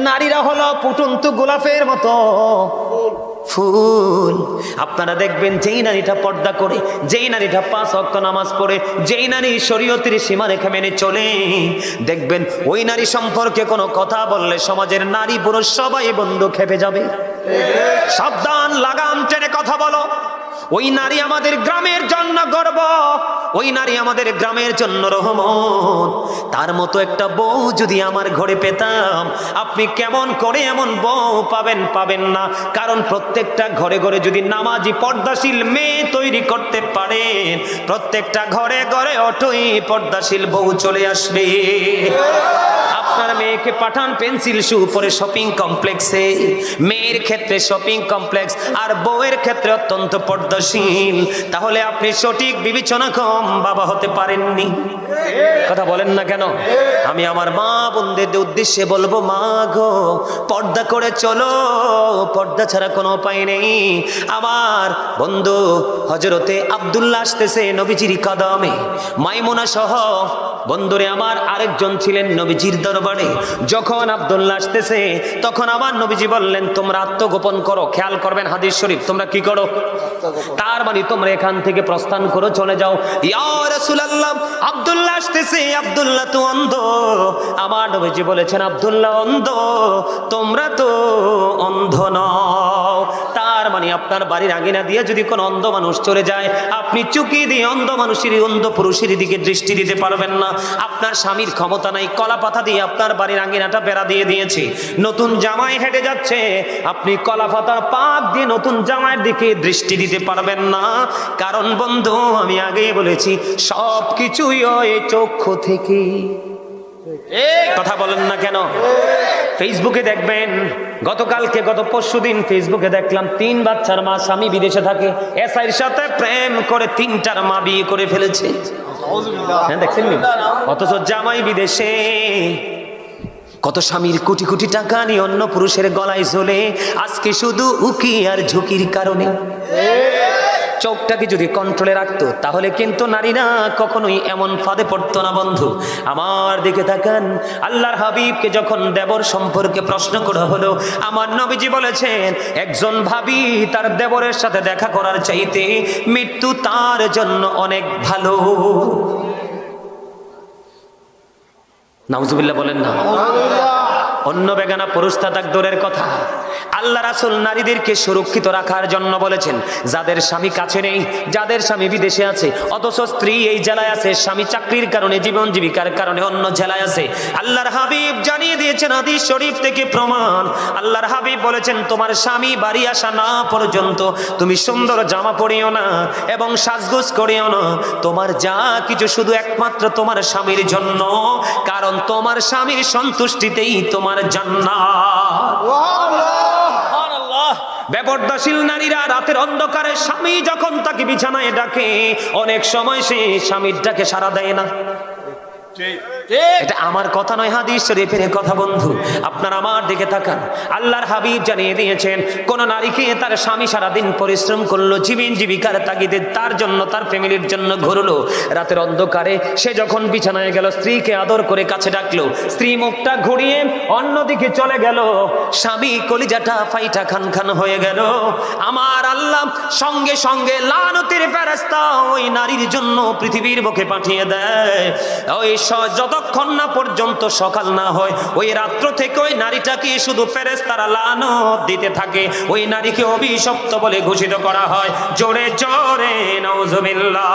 নারীরা হলো ফুটন্ত গোলাপের মতো ফুল। আপনারা দেখবেন যেই নারীটা পর্দা করে, যেই নারীটা 5 ওয়াক্ত নামাজ পড়ে, যেই নারী শরীয়তের সীমারেখা মেনে চলে, দেখবেন ওই নারী সম্পর্কে কোনো কথা বললে সমাজের নারী পুরুষ সবাই বন্ধু খেপে যাবে। সাবধান, লাগাম টেনে কথা বলো। ওই নারী আমাদের গ্রামের জন্য গর্ব, ওই নারী আমাদের গ্রামের জন্য রহমত। তার মতো একটা বউ যদি আমার ঘরে পেতাম, আপনি কেমন করে এমন বউ পাবেন না। কারণ প্রত্যেকটা ঘরে ঘরে যদি নামাজি পর্দাশীল মেয়ে তৈরি করতে পারেন, প্রত্যেকটা ঘরে ঘরে অটোই পর্দাশীল বউ চলে আসবে। আপনার মেয়েকে পাঠান পেন্সিল শু পরে শপিং কমপ্লেক্সে, মেয়ের ক্ষেত্রে শপিং কমপ্লেক্স আর বউয়ের ক্ষেত্রে অত্যন্ত পর্দাশীল, তাহলে আপনি সঠিক বিবেচনা কম বাবা হতে পারেননি। কথা বলেন না কেন? আমি আমার মা বোনদের উদ্দেশ্যে বলবো, মা গো, পর্দা করে চলো, পর্দা ছাড়া কোনো উপায় নেই। আমার বন্ধু হযরতে আব্দুল্লাহ আসতেছে নবীজির কদমে, মাইমুনা সহ বন্ধুরে আমার আরেকজন ছিলেন নবীজির দরবারে। যখন আব্দুল্লাহ আসতেছে তখন আমার নবীজি বললেন, তোমরা আত্মগোপন করো। খেয়াল করবেন হাদিস শরীফ, তোমরা কি করো? তার মানে তোমরা এখান থেকে প্রস্থান করো, চলে যাও। ইয়া রাসূলুল্লাহ, আব্দুল্লাহ আসতেছে, আব্দুল্লাহ তো অন্ধ। আমার নবীজি বলেছেন, আব্দুল্লাহ অন্ধ, তোমরা তো অন্ধ নও। তার মানে আপনার বাড়ির আঙিনা দিয়ে যদি কোনো অন্ধ মানুষ চলে যায়, আপনি চুকি দিয়ে অন্ধ মানুষের, অন্ধ পুরুষের দিকে দৃষ্টি দিতে পারবেন না। আপনার স্বামীর ক্ষমতা নাই, কলা পাতা দিয়ে আপনার বাড়ির আঙিনাটা বেড়া দিয়ে দিয়েছে, নতুন জামাই হেঁটে যাচ্ছে, আপনি কলা পাতার পাক দিয়ে নতুন জামাইয়ের দিকে দৃষ্টি দিতে পারবেন না। কারণ বন্ধু, আমি আগেই বলেছি, সব কিছুই ওই চক্ষু থেকে। কথা বলেন না কেন? ফেসবুকে দেখবেন, গত পরশুদিন ফেসবুকে দেখলাম 3 বাচ্চার মা, স্বামী বিদেশে থাকে, এসআইয়ের সাথে প্রেম করে 3টার মা বিয়ে করে ফেলেছে। হ্যাঁ, দেখছেন? অথচ জামাই বিদেশে। কত স্বামীর কোটি কোটি টাকা নিয়ে অন্য পুরুষের গলায় ঝোলে, আজকে শুধু উকি আর ঝুঁকির কারণে। চোখটাকে যদি কন্ট্রোলে রাখতো, তাহলে কিন্তু নারীরা কখনোই এমন ফাঁদে পড়তো না। বন্ধু আমার দিকে তাকান, আল্লাহর হাবিবকে যখন দেবর সম্পর্কে প্রশ্ন করা হলো, আমার নবীজি বলেছেন, একজন ভাবি তার দেবরের সাথে দেখা করার চাইতে মৃত্যু তার জন্য অনেক ভালো। নাউজুবিল্লাহ বলেন না? অন্য বেগানা পুরুষ তাক দূরের কথা, আল্লাহ রাসূল নারীদেরকে সুরক্ষিত রাখার জন্য বলেছেন, যাদের স্বামী কাছে নেই, যাদের স্বামী বিদেশে আছে, অথচ স্ত্রী এই জেলায় আছে, স্বামী চাকরির কারণে, জীবন জীবিকার কারণে অন্য জেলায় আছে, আল্লাহর হাবিব জানিয়ে দিয়েছেন, হাদিস শরীফ থেকে প্রমাণ। আল্লাহর হাবিব বলেছেন, তোমার স্বামী বাড়ি আসা না পর্যন্ত তুমি সুন্দর জামা পরিও না এবং সাজগোজ করিও না। তোমার যা কিছু শুধু একমাত্র তোমার স্বামীর জন্য, কারণ তোমার স্বামীর সন্তুষ্টিতেই তোমার জান্নাত। বেপরদাশীল নারীরা রাতের অন্ধকারে স্বামী যখন তাকে বিছানায় ডাকে, অনেক সময় সে স্বামীর ডাকে সাড়া দেয় না। এটা আমার কথা নয়, হাদিস শরীফের কথা। বন্ধু আপনার আমার দিকে তাকান, আল্লাহর হাবিব জানিয়ে দিয়েছেন, কোন নারীকে তার স্বামী সারাদিন পরিশ্রম করলো, জীবন জীবিকার তাগিদে তার জন্য, তার ফ্যামিলির জন্য ঘুরলো, রাতের অন্ধকারে সে যখন বিছানায় গেল, স্ত্রীকে আদর করে কাছে ডাকলো, স্ত্রী মুখটা ঘুরিয়ে অন্যদিকে চলে গেল, স্বামী কলিজাটা ফাইটা খান খান হয়ে গেল। আমার আল্লাহ সঙ্গে সঙ্গে লানতের ফেরেশতা ওই নারীর জন্য পৃথিবীর বুকে পাঠিয়ে দেয়। ওই যতক্ষণ না পর্যন্ত সকাল না হয়, ওই রাত্র থেকে ওই নারীটাকে শুধু ফেরেশতারা লানত দিতে থাকে, ওই নারীকে অভিশপ্ত বলে ঘোষিত করা হয়। জোরে জোরে নাউজুবিল্লাহ।